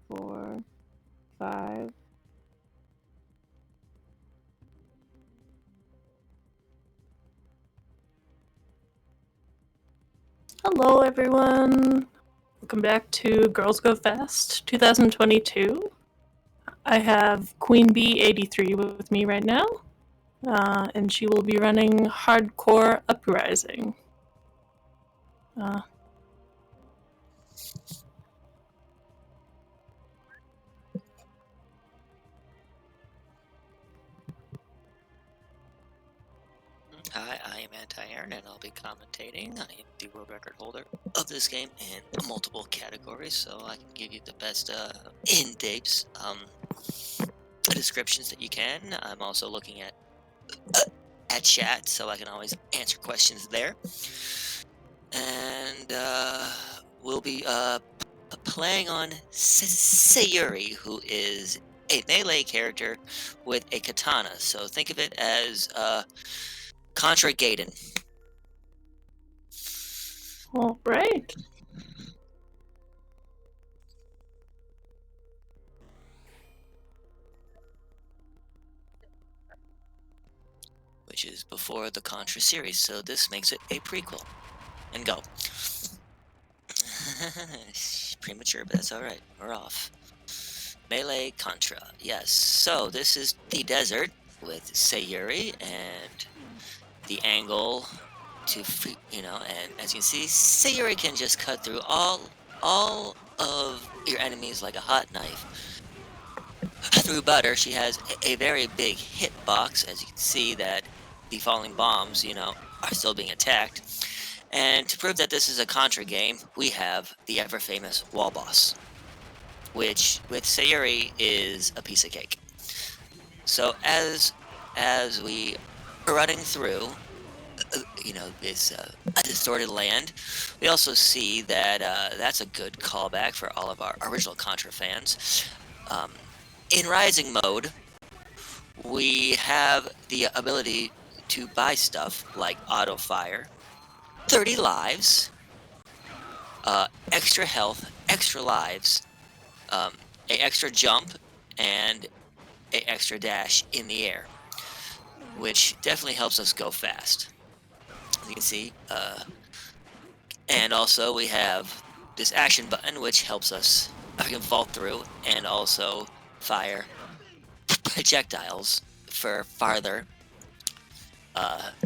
4, 5. Hello, everyone. Welcome back to Girls Go Fast 2022. I have Queen Bee 83 with me right now, and she will be running Hardcore Uprising. Hi, I am Anti-Iron, and I'll be commentating. I am the world record holder of this game in multiple categories, so I can give you the best in-depth descriptions that you can. I'm also looking at chat, so I can always answer questions there. And we'll be playing on Sayuri, who is a melee character with a katana. So think of it as Contra Gaiden. All right. Which is before the Contra series, so this makes it a prequel. And go. Premature, but that's alright. We're off. Melee Contra. Yes, so this is the desert with Sayuri and the angle to, and as you can see, Sayuri can just cut through all of your enemies like a hot knife. Through butter, she has a very big hitbox, as you can see that the falling bombs, are still being attacked. And to prove that this is a Contra game, we have the ever-famous wall boss, which, with Sayuri, is a piece of cake. So as we are running through, this a distorted land, we also see that that's a good callback for all of our original Contra fans. In Rising mode, we have the ability to buy stuff like auto fire, 30 lives, extra health, extra lives, a extra jump, and a extra dash in the air, which definitely helps us go fast. As you can see, and also we have this action button, which helps us vault through and also fire projectiles for farther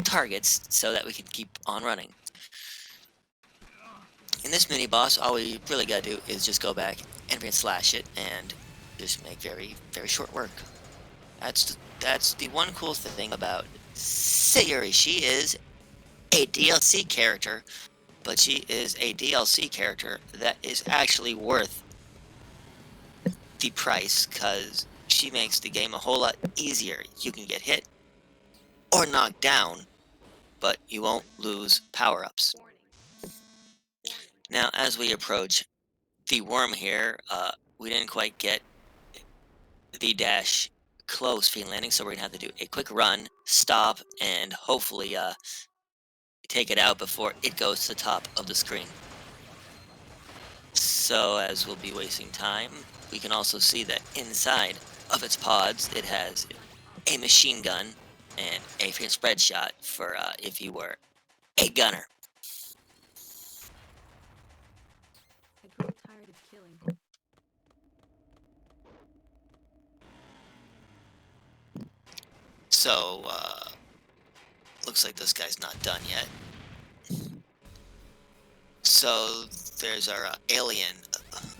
targets so that we can keep on running. In this mini boss, all we really gotta do is just go back and slash it and just make very, very short work. That's the one cool thing about Sayuri. She is a DLC character, but she is a DLC character that is actually worth the price because she makes the game a whole lot easier. You can get hit or knocked down, but you won't lose power-ups. Now, as we approach the worm here, we didn't quite get the dash close fiend landing, so we're gonna have to do a quick run, stop, and hopefully take it out before it goes to the top of the screen. So as we'll be wasting time, we can also see that inside of its pods it has a machine gun and a spread shot for if you were a gunner. I grow tired of killing. So looks like this guy's not done yet. So there's our alien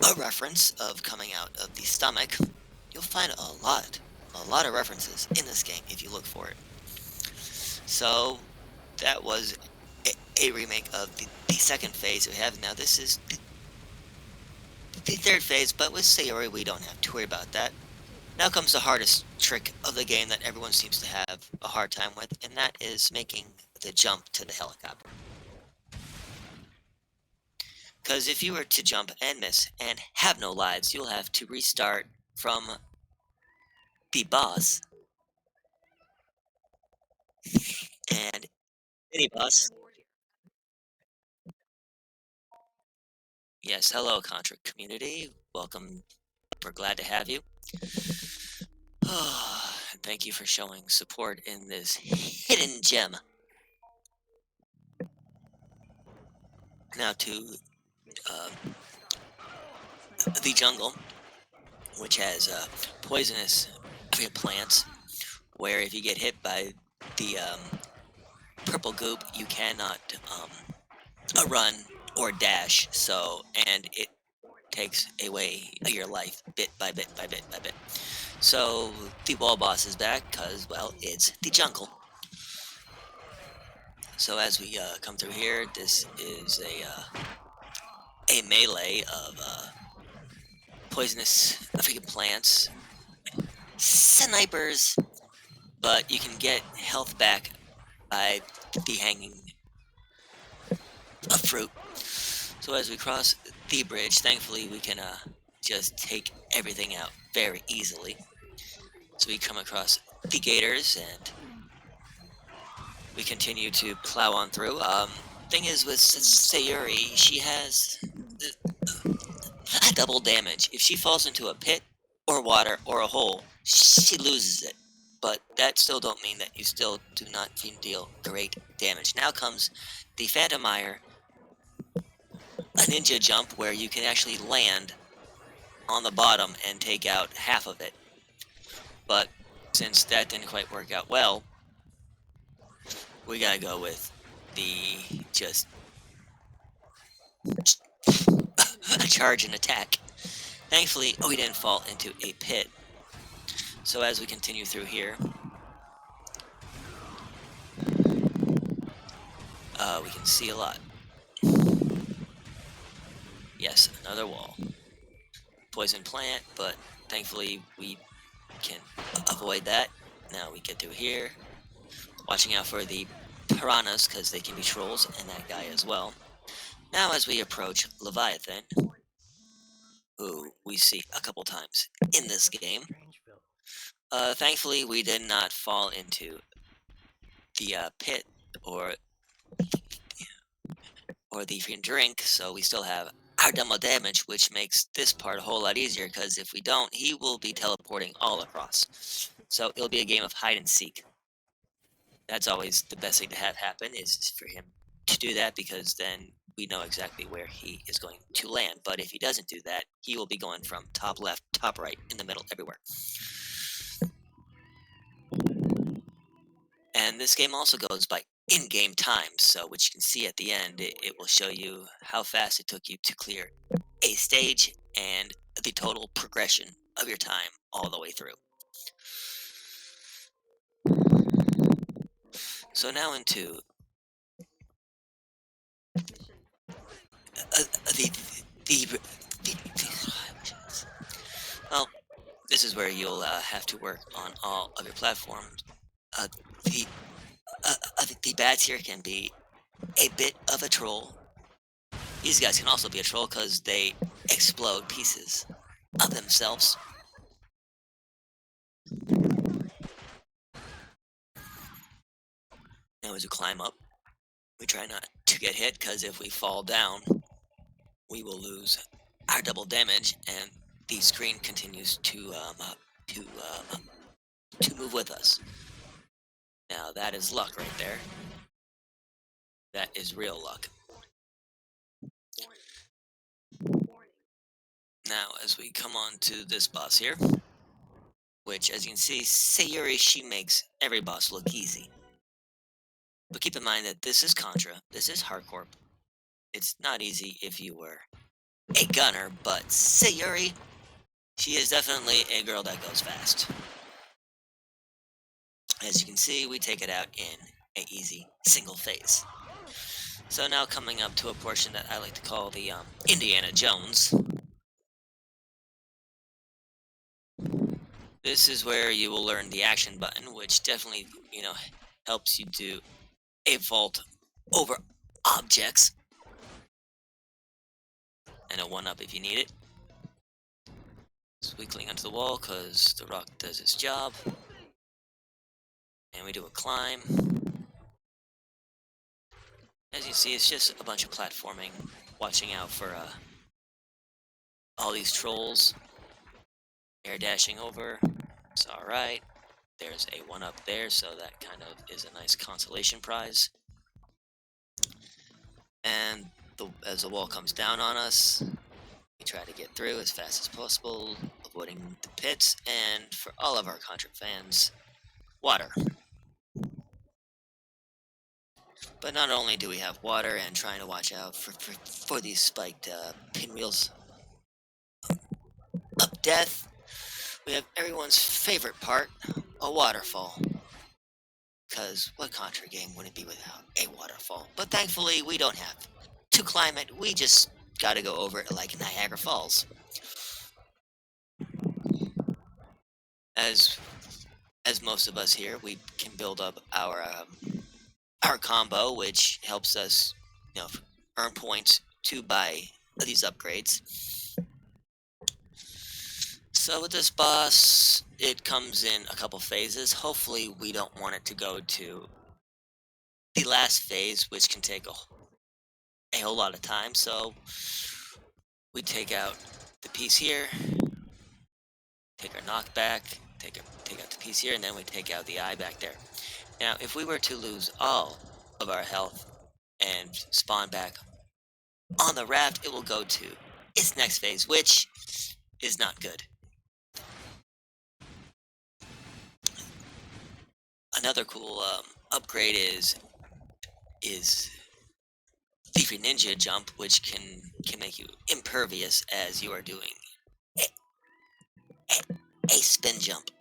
a reference of coming out of the stomach. You'll find a lot of references in this game if you look for it. So that was a remake of the second phase we have. Now this is the third phase, but with Sayuri we don't have to worry about that. Now comes the hardest trick of the game that everyone seems to have a hard time with, and that is making the jump to the helicopter. Because if you were to jump and miss and have no lives, you'll have to restart from the boss. And mini boss. Yes, hello Contra community. Welcome We're glad to have you. Thank you for showing support in this hidden gem. Now to uh, the jungle, which has poisonous plants, where if you get hit by the purple goop, you cannot run or dash. And it takes away your life bit by bit by bit by bit. So the wall boss is back because, well, it's the jungle. So as we come through here, this is a melee of poisonous freaking plants, snipers, but you can get health back by the hanging of fruit. So as we cross the bridge, thankfully we can just take everything out very easily. So we come across the gators and we continue to plow on through. Thing is with Sayuri, she has double damage. If she falls into a pit or water or a hole, she loses it. But that still don't mean that you still do not deal great damage. Now comes the Phantom Mire, a ninja jump where you can actually land on the bottom and take out half of it. But since that didn't quite work out well, we gotta go with the just charge and attack. Thankfully, we didn't fall into a pit. So as we continue through here, we can see a lot. Yes, another wall. Poison plant, but thankfully we can avoid that. Now we get through here. Watching out for the piranhas, because they can be trolls, and that guy as well. Now as we approach Leviathan, who we see a couple times in this game, thankfully we did not fall into the pit or the freaking drink, so we still have our double damage, which makes this part a whole lot easier, because if we don't, he will be teleporting all across. So it'll be a game of hide and seek. That's always the best thing to have happen, is for him to do that, because then we know exactly where he is going to land. But if he doesn't do that, he will be going from top left, top right, in the middle, everywhere. And this game also goes by in-game time, so which you can see at the end, it will show you how fast it took you to clear a stage and the total progression of your time all the way through. So now into well, this is where you'll have to work on all of your platforms. Uh, the the bats here can be a bit of a troll. These guys can also be a troll because they explode pieces of themselves. Now as we climb up, we try not to get hit, because if we fall down, we will lose our double damage, and the screen continues to move with us. Now that is luck right there. That is real luck. Now as we come on to this boss here, which as you can see, Sayuri, she makes every boss look easy. But keep in mind that this is Contra, this is hardcore. It's not easy if you were a gunner, but Sayuri, she is definitely a girl that goes fast. As you can see, we take it out in an easy single phase. So now coming up to a portion that I like to call the Indiana Jones. This is where you will learn the action button, which definitely, helps you do a vault over objects. And a 1-up if you need it. So we cling onto the wall because the rock does its job. And we do a climb. As you see, it's just a bunch of platforming, watching out for all these trolls. Air dashing over. It's alright. There's a one up there, so that kind of is a nice consolation prize. And as the wall comes down on us, we try to get through as fast as possible, avoiding the pits, and for all of our Contra fans, water. But not only do we have water and trying to watch out for these spiked pinwheels of death, we have everyone's favorite part, a waterfall. Because what Contra game would it be without a waterfall? But thankfully, we don't have to climb it. We just gotta go over it like Niagara Falls. As most of us here, we can build up our combo, which helps us, earn points to buy these upgrades. So with this boss, it comes in a couple phases. Hopefully, we don't want it to go to the last phase, which can take a whole lot of time. So we take out the piece here, take our knockback, take out the piece here, and then we take out the eye back there. Now, if we were to lose all of our health and spawn back on the raft, it will go to its next phase, which is not good. Another cool upgrade is Leafy Ninja Jump, which can make you impervious as you are doing a spin jump.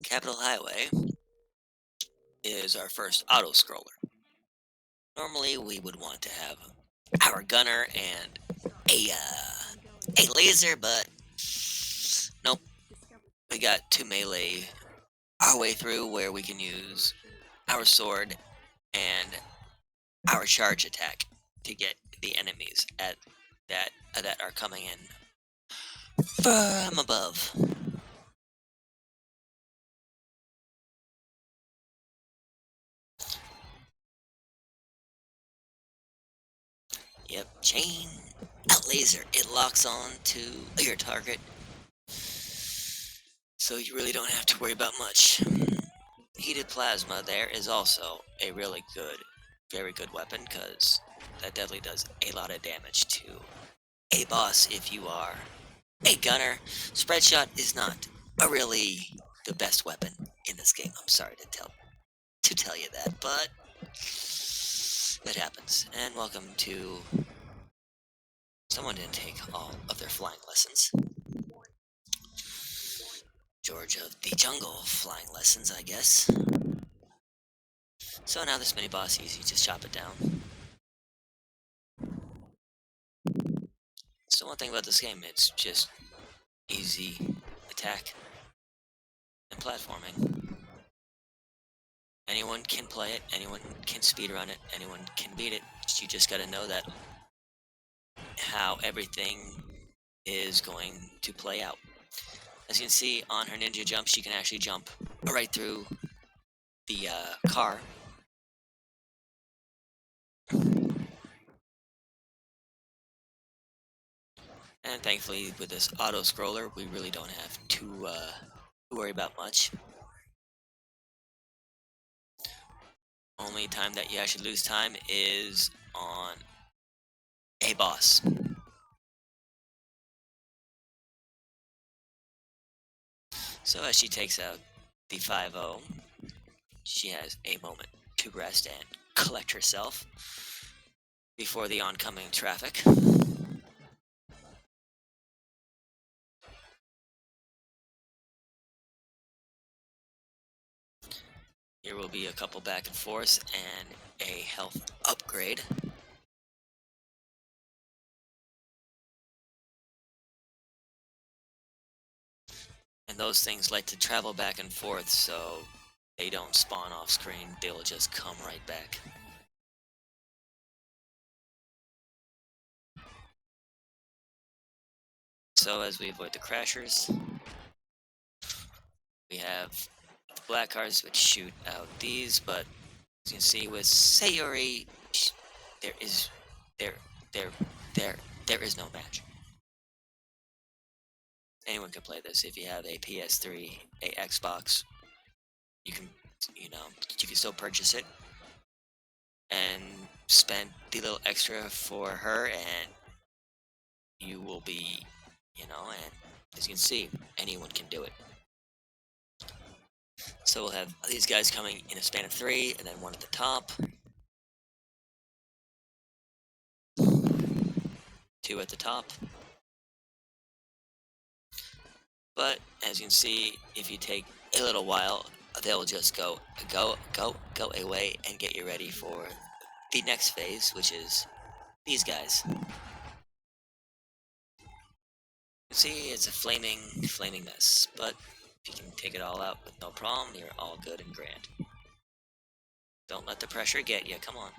Capital Highway is our first auto scroller. Normally, we would want to have our gunner and a laser, but nope. We got to melee our way through where we can use our sword and our charge attack to get the enemies that are coming in from above. Yep, chain out laser. It locks on to your target, so you really don't have to worry about much. Heated plasma there is also a really good, very good weapon, because that definitely does a lot of damage to a boss if you are a gunner. Spread shot is not really the best weapon in this game. I'm sorry to tell you that, but it happens. And welcome to... Someone didn't take all of their flying lessons. George of the Jungle flying lessons, I guess. So now this mini boss, easy, just chop it down. So one thing about this game, it's just easy attack and platforming. Anyone can play it, anyone can speedrun it, anyone can beat it. You just gotta know that how everything is going to play out. As you can see on her ninja jump, she can actually jump right through the car. And thankfully, with this auto scroller, we really don't have to worry about much. Only time that you actually lose time is on a boss. So as she takes out the 5-0, she has a moment to rest and collect herself before the oncoming traffic. Here will be a couple back and forth and a health upgrade. And those things like to travel back and forth, so they don't spawn off screen, they'll just come right back. So as we avoid the crashers, we have have black cards which shoot out these, but as you can see with Sayuri, there is there there there there is no match. Anyone can play this. If you have a PS3, a Xbox, you can you can still purchase it and spend the little extra for her, and you will be, and as you can see, anyone can do it. So we'll have these guys coming in a span of 3, and then one at the top, 2 at the top. But as you can see, if you take a little while, they'll just go away and get you ready for the next phase, which is these guys. See, it's a flaming mess, but if you can take it all out with no problem, you're all good and grand. Don't let the pressure get you, come on.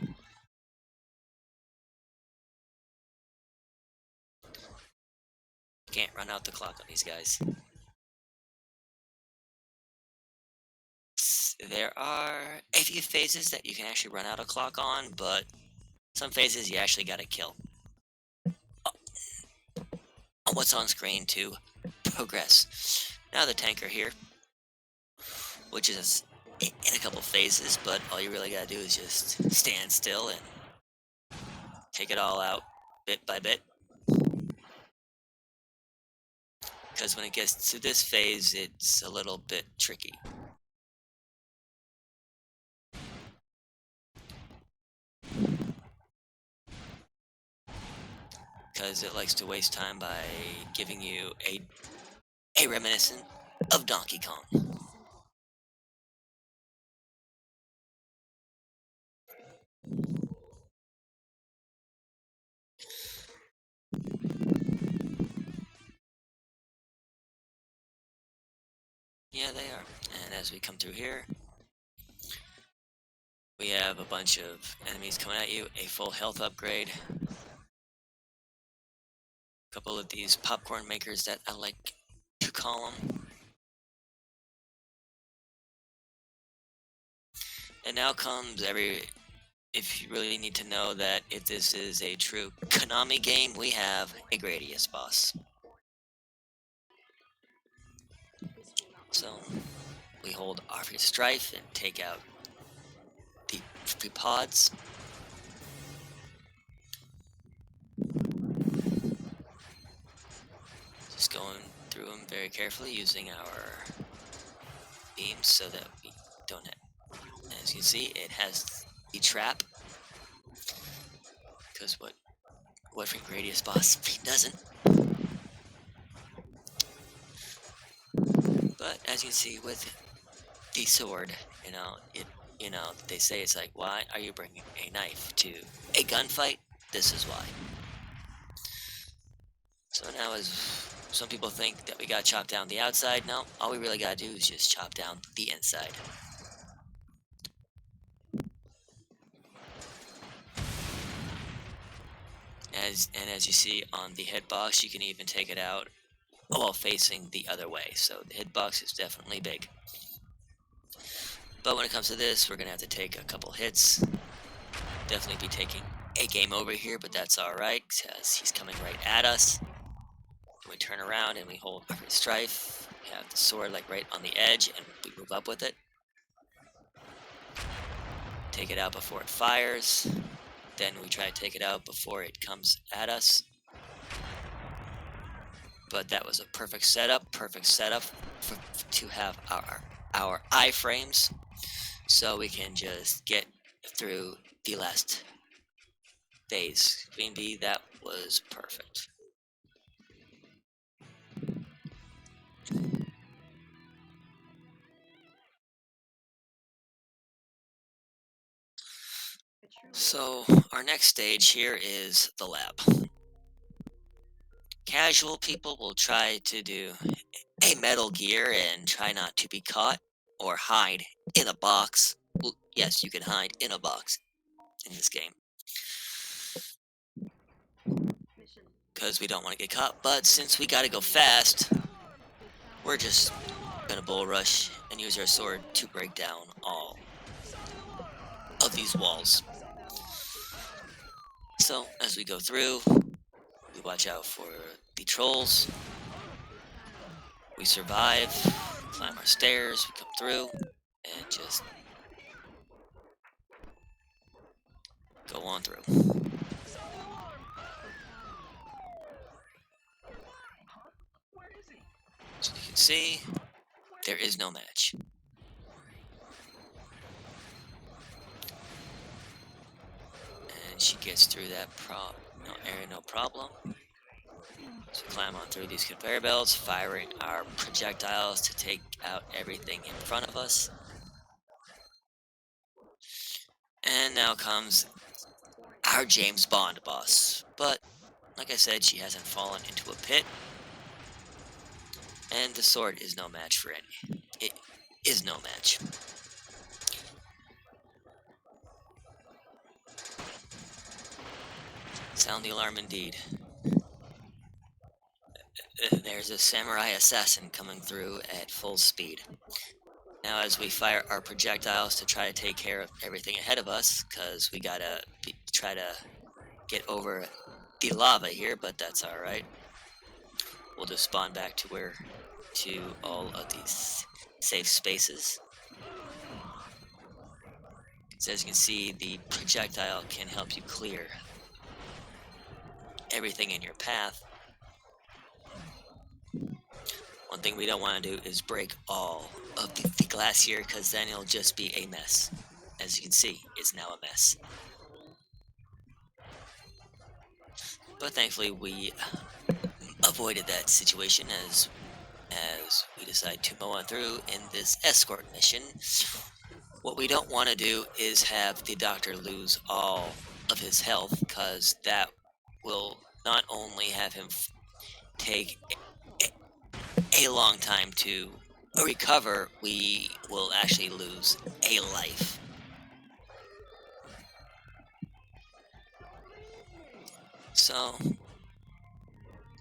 Can't run out the clock on these guys. There are a few phases that you can actually run out a clock on, but some phases you actually gotta kill. What's on screen to progress. Now the tanker here, which is in a couple phases, but all you really gotta do is just stand still and take it all out bit by bit. Because when it gets to this phase, it's a little bit tricky. Because it likes to waste time by giving you a reminiscent of Donkey Kong. Yeah, they are. And as we come through here, we have a bunch of enemies coming at you, a full health upgrade, a couple of these popcorn makers that I like to call them. And now comes if you really need to know that if this is a true Konami game, we have a Gradius boss. So we hold our Strife and take out the pods. Just going through them very carefully using our beams so that we don't have. As you can see, it has the trap. Because what Gradius boss doesn't. But as you can see with the sword, they say it's like, why are you bringing a knife to a gunfight? This is why. So now, as some people think that we gotta chop down the outside, no, all we really gotta do is just chop down the inside. As you see on the hitbox, you can even take it out while facing the other way. So the hitbox is definitely big. But when it comes to this, we're gonna have to take a couple hits. Definitely be taking a game over here, but that's alright, because he's coming right at us. We turn around and we hold our Strife. We have the sword like right on the edge, and we move up with it. Take it out before it fires. Then we try to take it out before it comes at us. But that was a perfect setup to have our iframes, so we can just get through the last phase. Queen Bee, that was perfect. So our next stage here is the lab. Casual people will try to do a Metal Gear and try not to be caught or hide in a box. Well, yes, you can hide in a box in this game, because we don't want to get caught. But since we gotta go fast, we're just gonna bull rush and and use our sword to break down all of these walls. So, as we go through, we watch out for the trolls. We survive, climb our stairs, we come through, and just go on through. So you can see, there is no match. And she gets through that area no problem. So we climb on through these conveyor belts, firing our projectiles to take out everything in front of us. And now comes our James Bond boss. But, like I said, she hasn't fallen into a pit. And the sword is no match for any. It is no match. Sound the alarm indeed. There's a samurai assassin coming through at full speed. Now as we fire our projectiles to try to take care of everything ahead of us, because we gotta try to get over the lava here, but that's alright. We'll just spawn back to all of these safe spaces. So as you can see, the projectile can help you clear everything in your path. One thing we don't want to do is break all of the glass here, because then it'll just be a mess. As you can see, it's now a mess. But thankfully we avoided that situation as we decide to mow on through in this escort mission. What we don't want to do is have the doctor lose all of his health, because that will not only have him take a long time to recover, we will actually lose a life. So,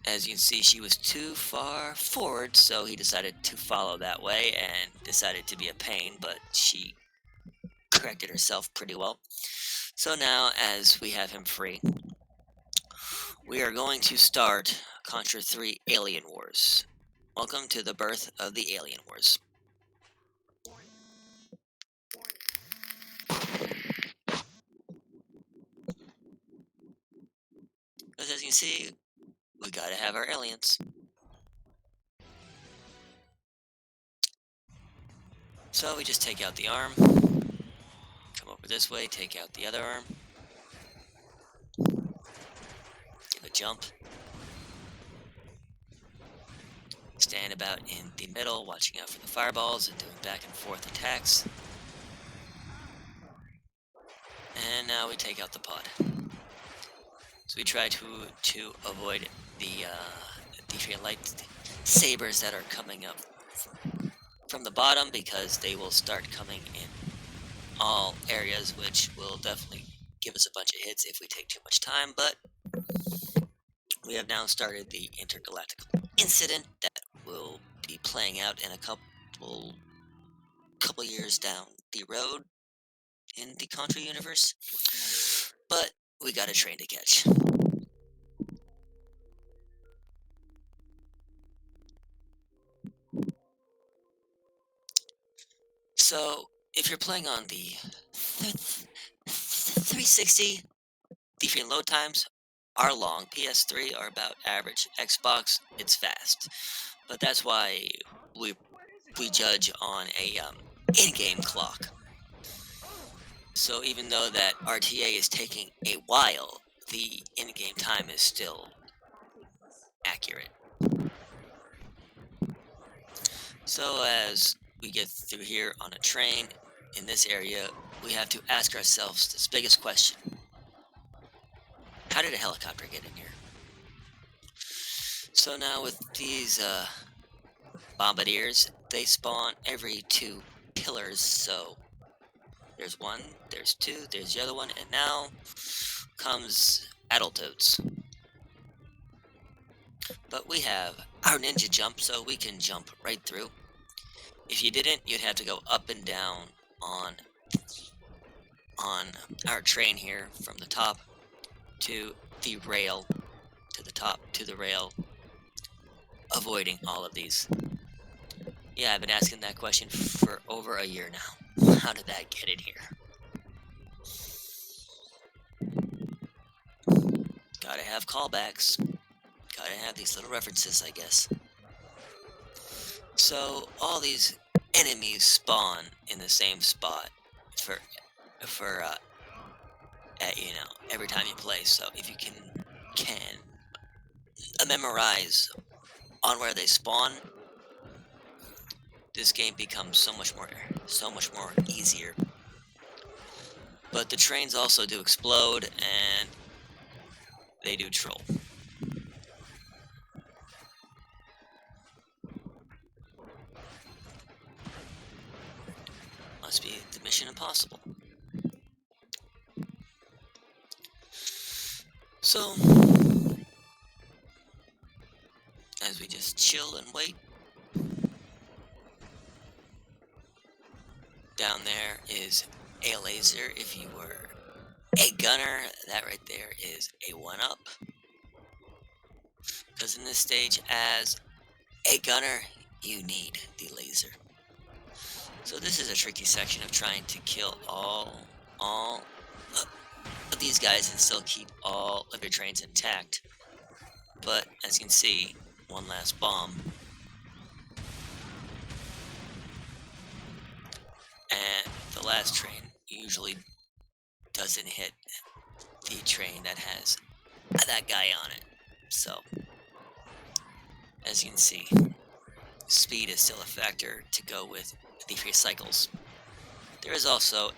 as you can see, she was too far forward, so he decided to follow that way and decided to be a pain, but she corrected herself pretty well. So now, as we have him free, we are going to start Contra 3 Alien Wars. Welcome to the birth of the Alien Wars. Because as you can see, we gotta have our aliens. So we just take out the arm, come over this way, take out the other arm, give a jump, stand about in the middle, watching out for the fireballs and doing back and forth attacks. And now we take out the pod. So we try to avoid the light sabers that are coming up from the bottom, because they will start coming in all areas, which will definitely give us a bunch of hits if we take too much time. But we have now started the intergalactic incident that will be playing out in a couple years down the road in the Contra universe. But we got a train to catch. So, if you're playing on the 360, the frame load times are long. PS3 are about average. Xbox, it's fast. But that's why we judge on a in-game clock. So even though that RTA is taking a while, the in-game time is still accurate. So as we get through here on a train in this area, we have to ask ourselves this biggest question. How did a helicopter get in here? So now with these bombardiers, they spawn every 2 pillars. So there's one, there's 2, there's the other one, and now comes Battletoads. But we have our ninja jump, so we can jump right through. If you didn't, you'd have to go up and down on our train here from the top to the rail, to the top to the rail, avoiding all of these. Yeah, I've been asking that question for over a year now. How did that get in here? Gotta have callbacks. Gotta have these little references, I guess. So all these enemies spawn in the same spot for every time you play. So if you can memorize on where they spawn, this game becomes so much more easier. But the trains also do explode and they do troll. Must be the Mission Impossible. So, as we just chill and wait, down there is a laser. If you were a gunner, that right there is a 1-up. Because in this stage, as a gunner, you need the laser. So this is a tricky section of trying to kill all of these guys and still keep all of your trains intact. But as you can see, one last bomb. And the last train usually doesn't hit the train that has that guy on it. So, as you can see, speed is still a factor to go with the recycles. There is also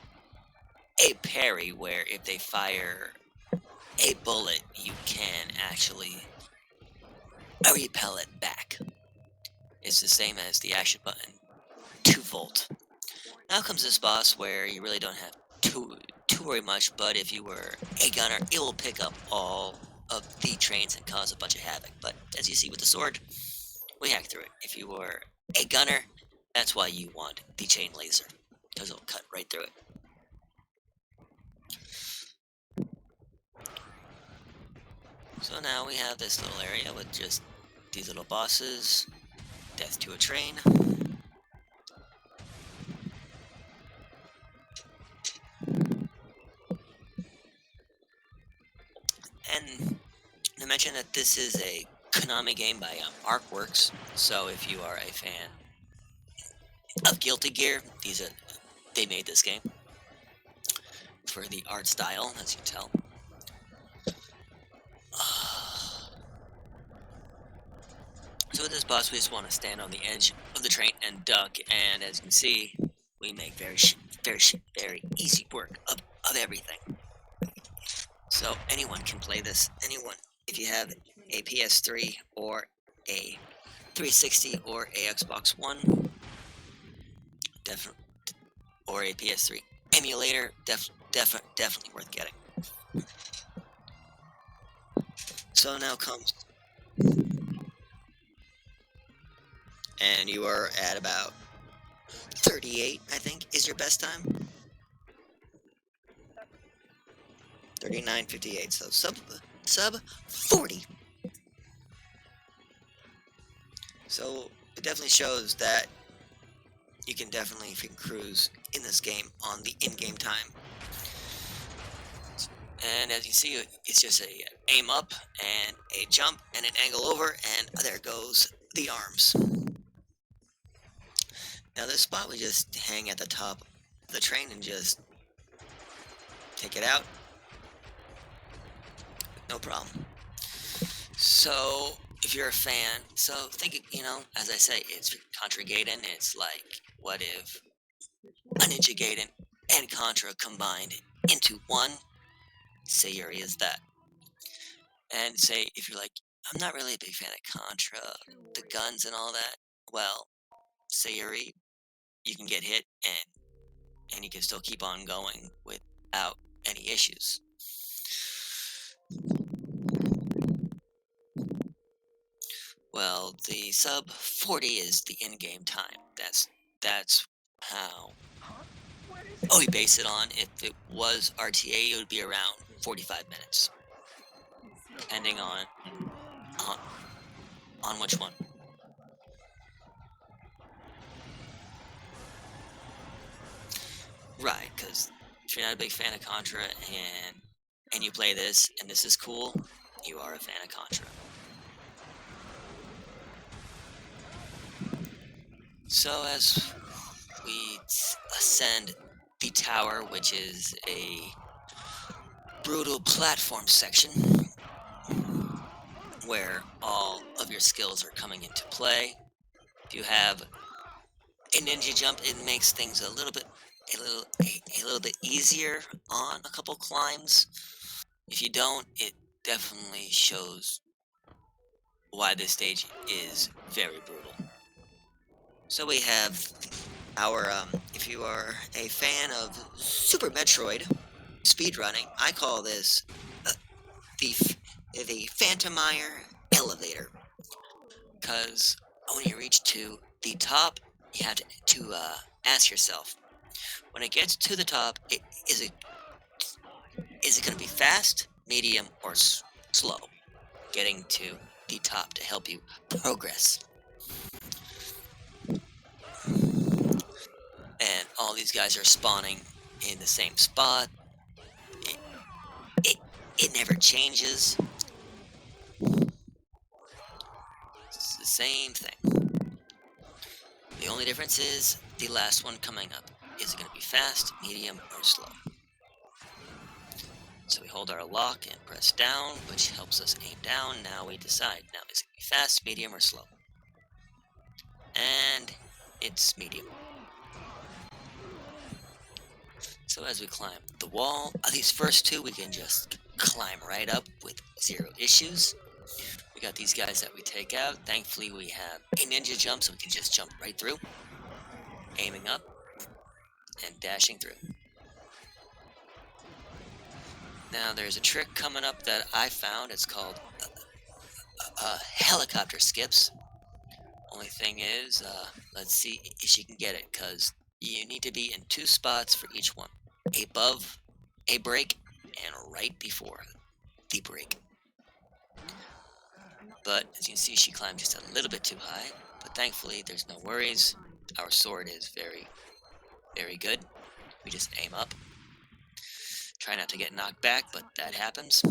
a parry where if they fire a bullet, you can actually repel it back. It's the same as the action button, 2-volt. Now comes this boss where you really don't have to worry much, but if you were a gunner, it will pick up all of the trains and cause a bunch of havoc. But as you see with the sword, we hack through it. If you were a gunner, that's why you want the chain laser, because it'll cut right through it. So now we have this little area with just these little bosses, death to a train. And to mention that this is a Konami game by Artworks, so if you are a fan of Guilty Gear, they made this game for the art style, as you tell. So with this boss, we just want to stand on the edge of the train and duck, and as you can see, we make very easy work of everything. So anyone can play this. Anyone, if you have a PS3 or a 360 or a Xbox One, or a PS3 emulator, definitely worth getting. So now comes, and you are at about 38, I think, is your best time. 39:58, so sub 40. So it definitely shows that you can definitely cruise in this game on the in-game time. And as you see, it's just a aim up and a jump and an angle over, and there goes the arms. Now this spot, we just hang at the top of the train and just take it out. No problem. So if you're a fan, so think, as I say, it's Contra Gaiden. It's like, what if a Ninja Gaiden and Contra combined into one? Sayuri is that. And say, if you're like, I'm not really a big fan of Contra, the guns and all that, well, Sayuri, you can get hit and you can still keep on going without any issues. Well, the sub 40 is the in-game time. That's that's how. Oh, we base it on. If it was RTA, it would be around 45 minutes, depending on, on which one. Right, because if you're not a big fan of Contra and you play this and this is cool, you are a fan of Contra. So as we ascend the tower, which is a brutal platform section where all of your skills are coming into play. If you have a ninja jump, it makes things a little bit easier on a couple climbs. If you don't, it definitely shows why this stage is very brutal. So we have our if you are a fan of Super Metroid speedrunning, I call this uh, the Phantomire elevator, because when you reach to the top, you have to ask yourself, when it gets to the top, is it going to be fast, medium, or slow? Getting to the top to help you progress. And all these guys are spawning in the same spot. It, it, it never changes. It's the same thing. The only difference is the last one coming up. Is it going to be fast, medium, or slow? So we hold our lock and press down, which helps us aim down. Now we decide. Now, is it going to be fast, medium, or slow? And it's medium. So as we climb the wall, these first two we can just climb right up with zero issues. We got these guys that we take out. Thankfully we have a ninja jump, so we can just jump right through. Aiming up and dashing through. Now there's a trick coming up that I found. It's called helicopter skips. Only thing is, let's see if she can get it, because you need to be in two spots for each one. Above a break and right before the break. But as you can see, she climbed just a little bit too high. But thankfully, there's no worries. Our sword is very, very good. We just aim up. Try not to get knocked back, but that happens.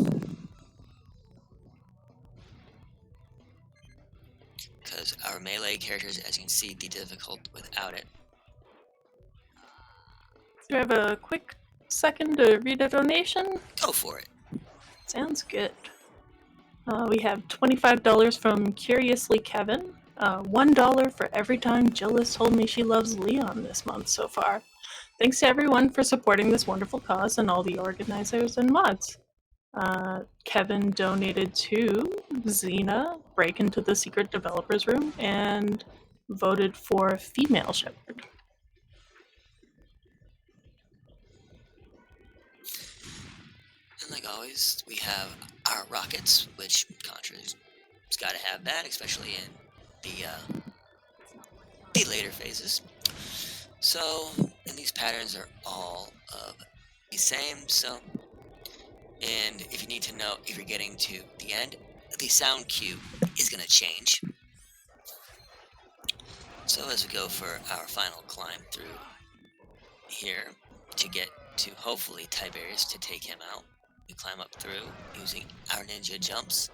Because our melee characters, as you can see, be difficult without it. Do you have a quick second to read a donation? Go for it. Sounds good. We have $25 from Curiously Kevin. $1 for every time Jill has told me she loves Leon this month so far. Thanks to everyone for supporting this wonderful cause and all the organizers and mods. Kevin donated to Xena, Break into the Secret Developers Room, and voted for Female Shepherd. And like always, we have our rockets, which Contra's got to have that, especially in the later phases. So, and these patterns are all of the same. So, and if you need to know if you're getting to the end, the sound cue is going to change. So as we go for our final climb through here to get to hopefully Tiberius to take him out, we climb up through using our ninja jumps.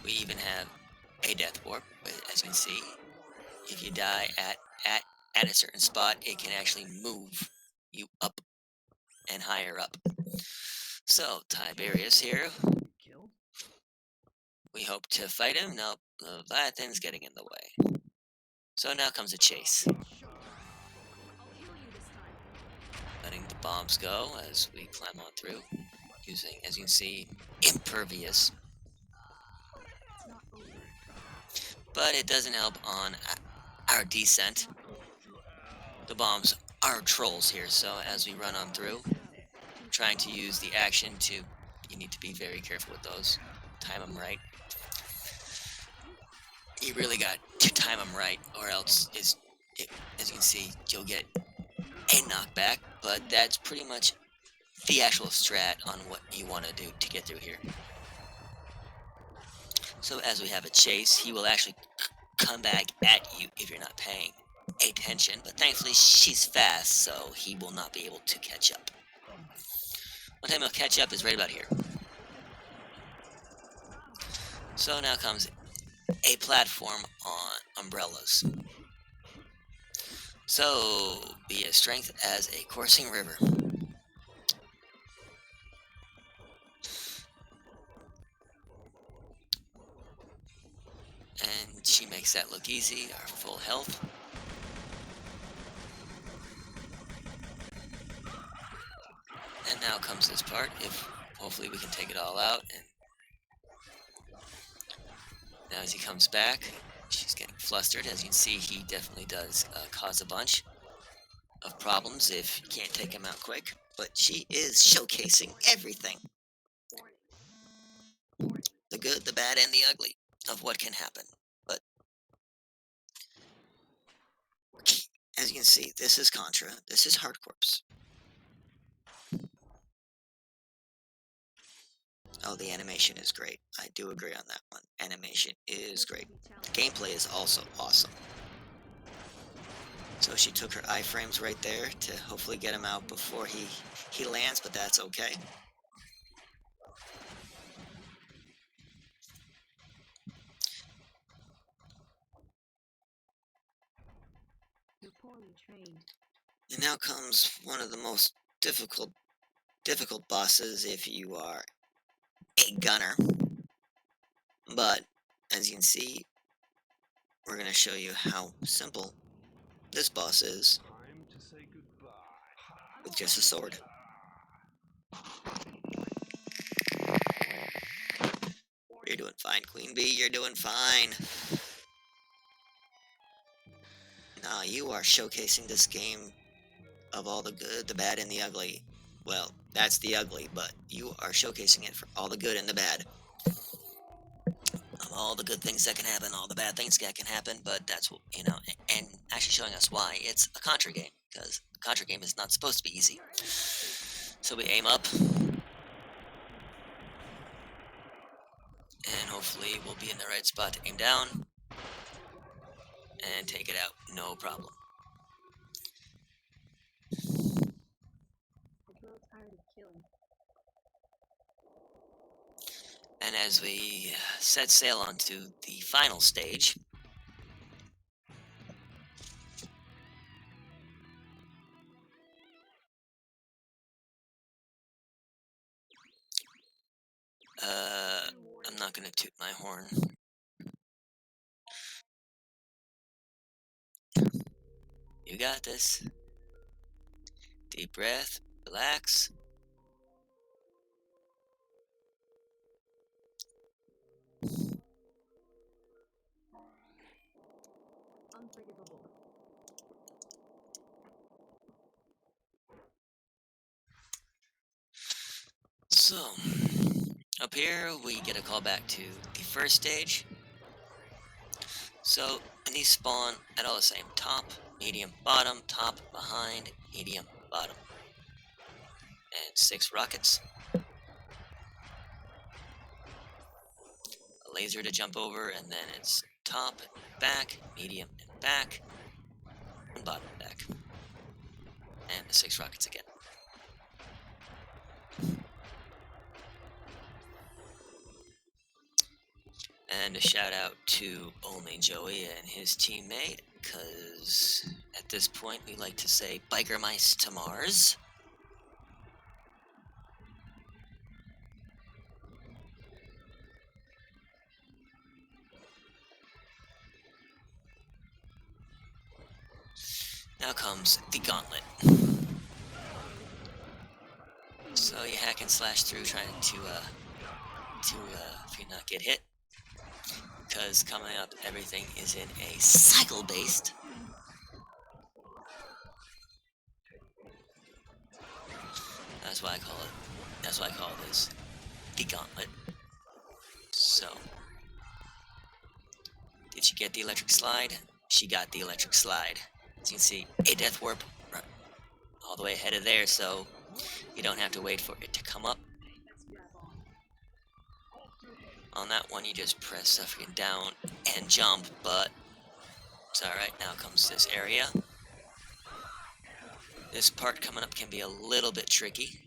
We even have a death warp, but as you can see, if you die at a certain spot, it can actually move you up and higher up. So Tiberius here, we hope to fight him. Nope, Leviathan's getting in the way. So now comes a chase. Letting the bombs go as we climb on through, using, as you can see, impervious. But it doesn't help on our descent. The bombs are trolls here, so as we run on through, trying to use the action to, you need to be very careful with those. Time them right. You really got to time them right, or else as you can see, you'll get a knockback. But that's pretty much the actual strat on what you want to do to get through here. So as we have a chase, he will actually come back at you if you're not paying attention. But thankfully, she's fast, so he will not be able to catch up. One time he'll catch up is right about here. So now comes a platform on umbrellas. So be as strength as a coursing river. And she makes that look easy, our full health. And now comes this part, if hopefully we can take it all out. And now as he comes back, she's getting flustered. As you can see, he definitely does cause a bunch of problems if you can't take him out quick. But she is showcasing everything. The good, the bad, and the ugly of what can happen. But as you can see, this is Contra, this is Hardcorpse. Oh, the animation is great. I do agree on that one. Animation is great. The gameplay is also awesome. So she took her iframes right there to hopefully get him out before he lands, but that's okay. You're poorly trained. And now comes one of the most difficult bosses if you are a gunner. But as you can see, we're going to show you how simple this boss is with just a sword. You're doing fine, Queen Bee, you're doing fine. Now you are showcasing this game of all the good, the bad, and the ugly. Well, that's the ugly, but you are showcasing it for all the good and the bad. All the good things that can happen, all the bad things that can happen, but that's what, and actually showing us why it's a Contra game, because a Contra game is not supposed to be easy. So we aim up, and hopefully we'll be in the right spot to aim down, and take it out, no problem. I grow tired of killing. And as we set sail onto the final stage, I'm not gonna toot my horn. You got this. Deep breath, relax. Unforgivable. So, up here we get a call back to the first stage. So, and these spawn at all the same: top, medium, bottom, top, behind, medium, bottom. And 6 rockets. A laser to jump over, and then it's top, back, medium, and back, and bottom, back. And the 6 rockets again. And a shout out to only Joey and his teammate, because at this point we like to say biker mice to Mars. Now comes the gauntlet. So you hack and slash through trying to if you not get hit. Because coming up, everything is in a cycle based. That's why I call this the gauntlet. So Did she get the electric slide? She got the electric slide. As you can see, a death warp all the way ahead of there, so you don't have to wait for it to come up. On that one, you just press suffering down and jump, but it's alright. Now comes this area. This part coming up can be a little bit tricky.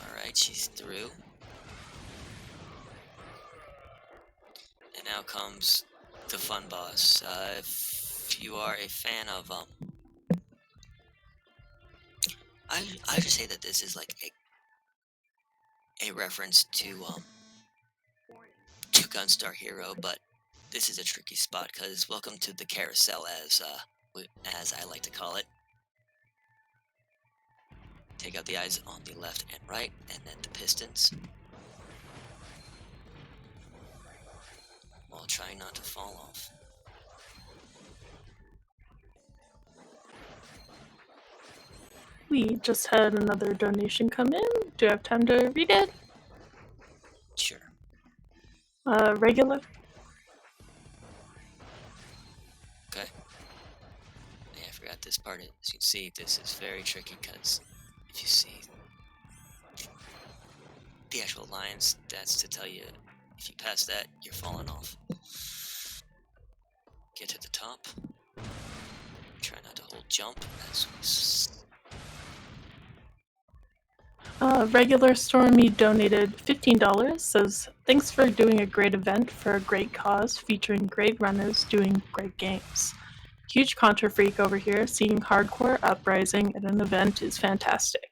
Alright, she's through. And now comes the fun boss. If you are a fan of I just say that this is like a reference to Gunstar Hero, but this is a tricky spot because welcome to the carousel, as I like to call it. Take out the eyes on the left and right, and then the pistons, while trying not to fall off. We just had another donation come in. Do you have time to read it? Sure. Regular. Okay. Yeah, I forgot this part. As you can see, this is very tricky because if you see the actual lines, that's to tell you if you pass that, you're falling off. Get to the top. Try not to hold jump as we Regular Stormy donated $15. Says, thanks for doing a great event for a great cause, featuring great runners doing great games. Huge Contra freak over here. Seeing hardcore Uprising at an event is fantastic.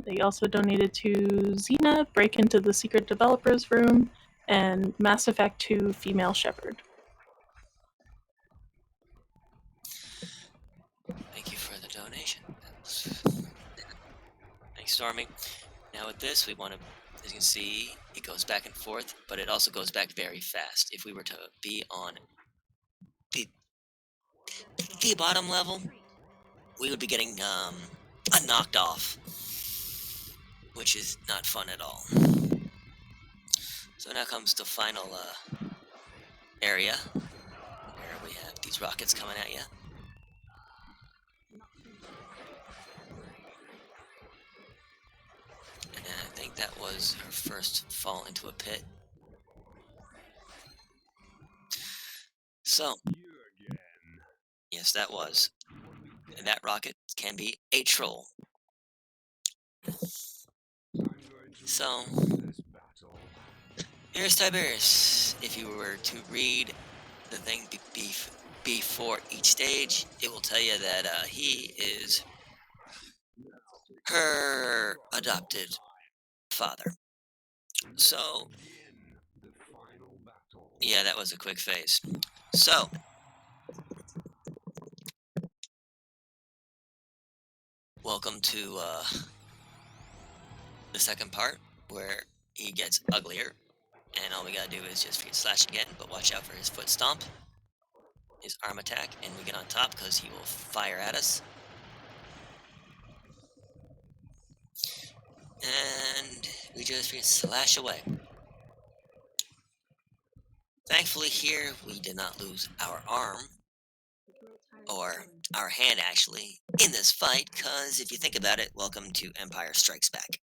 They also donated to Xena, Break into the Secret Developers Room, and Mass Effect 2 Female Shepherd. Thank you for the donation. Thanks, Stormy. Now with this, we want to, as you can see, it goes back and forth, but it also goes back very fast. If we were to be on the bottom level, we would be getting knocked off, which is not fun at all. So now comes the final area, where we have these rockets coming at you. And I think that was her first fall into a pit. So, yes, that was. And that rocket can be a troll. So, here's Tiberius. If you were to read the thing before each stage, it will tell you that he is her adopted father. So, yeah, that was a quick phase. So, welcome to the second part, where he gets uglier, and all we gotta do is just slash again, but watch out for his foot stomp, his arm attack, and we get on top because he will fire at us. And we just slash away. Thankfully here, we did not lose our arm, or our hand actually, in this fight, because if you think about it, welcome to Empire Strikes Back.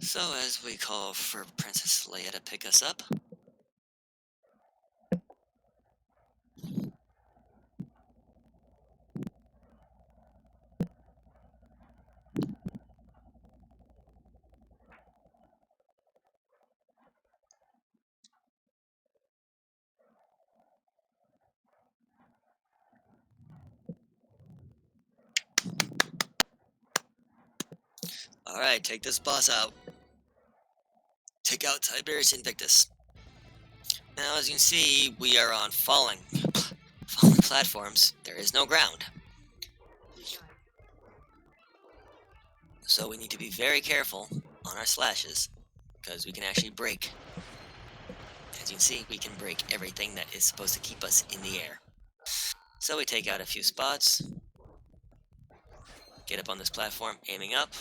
So as we call for Princess Leia to pick us up, alright, take this boss out. Take out Tiberius Invictus. Now, as you can see, we are on falling platforms. There is no ground. So we need to be very careful on our slashes, because we can actually break. As you can see, we can break everything that is supposed to keep us in the air. So we take out a few spots, get up on this platform, aiming up.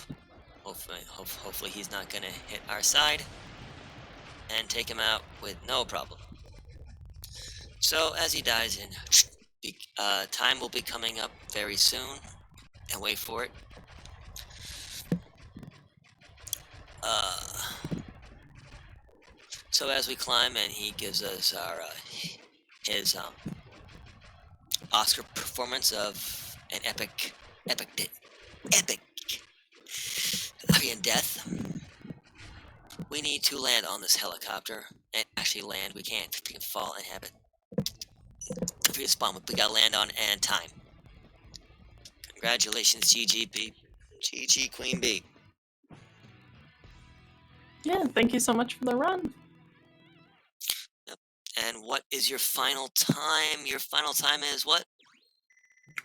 Hopefully he's not gonna hit our side, and take him out with no problem. So as he dies in, time will be coming up very soon, and wait for it. So as we climb, and he gives us our his Oscar performance of an epic death. We need to land on this helicopter and actually land. We can't freaking fall and have it freaking spawn. We gotta land on and time. Congratulations, GG Queen Bee. Yeah, thank you so much for the run. And what is your final time? Your final time is what?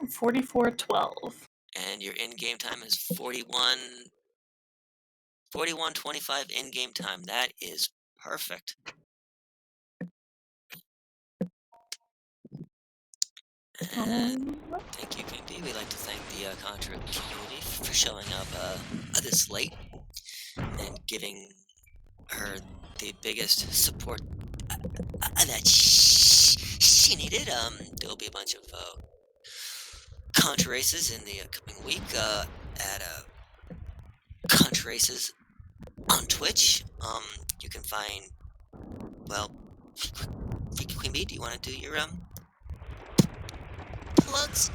44:12. And your in-game time is 41:25 in-game time. That is perfect. And thank you, Queen Bee. We'd like to thank the Contra community for showing up this late and giving her the biggest support that she needed. There will be a bunch of Contra races in the coming week at Contra races on Twitch. You can find, well, Queen Bee, do you want to do your plugs?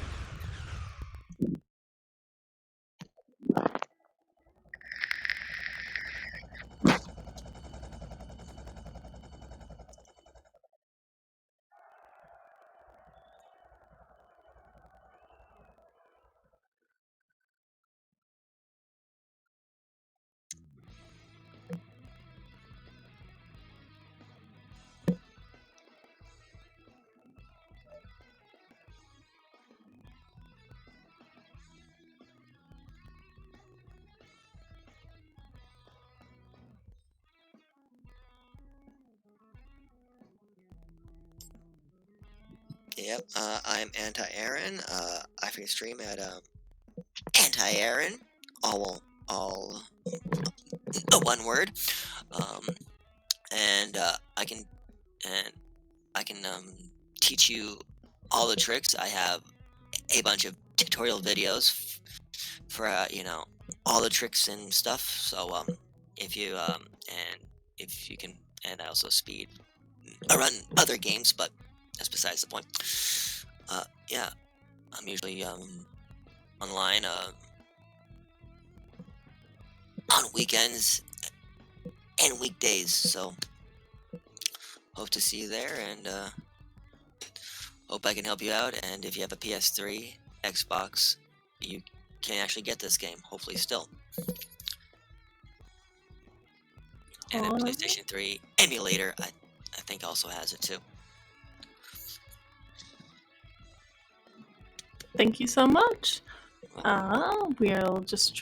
Yep, I'm Anti-Aaron. I can stream at Anti-Aaron, all one word. And I can teach you all the tricks. I have a bunch of tutorial videos for all the tricks and stuff. So if you if you can, and I also speed run other games, but that's besides the point. Yeah, I'm usually online on weekends and weekdays, so hope to see you there, and hope I can help you out. And if you have a PS3, Xbox, you can actually get this game, hopefully still. And a PlayStation 3 emulator, I think also has it too. Thank you so much. We'll just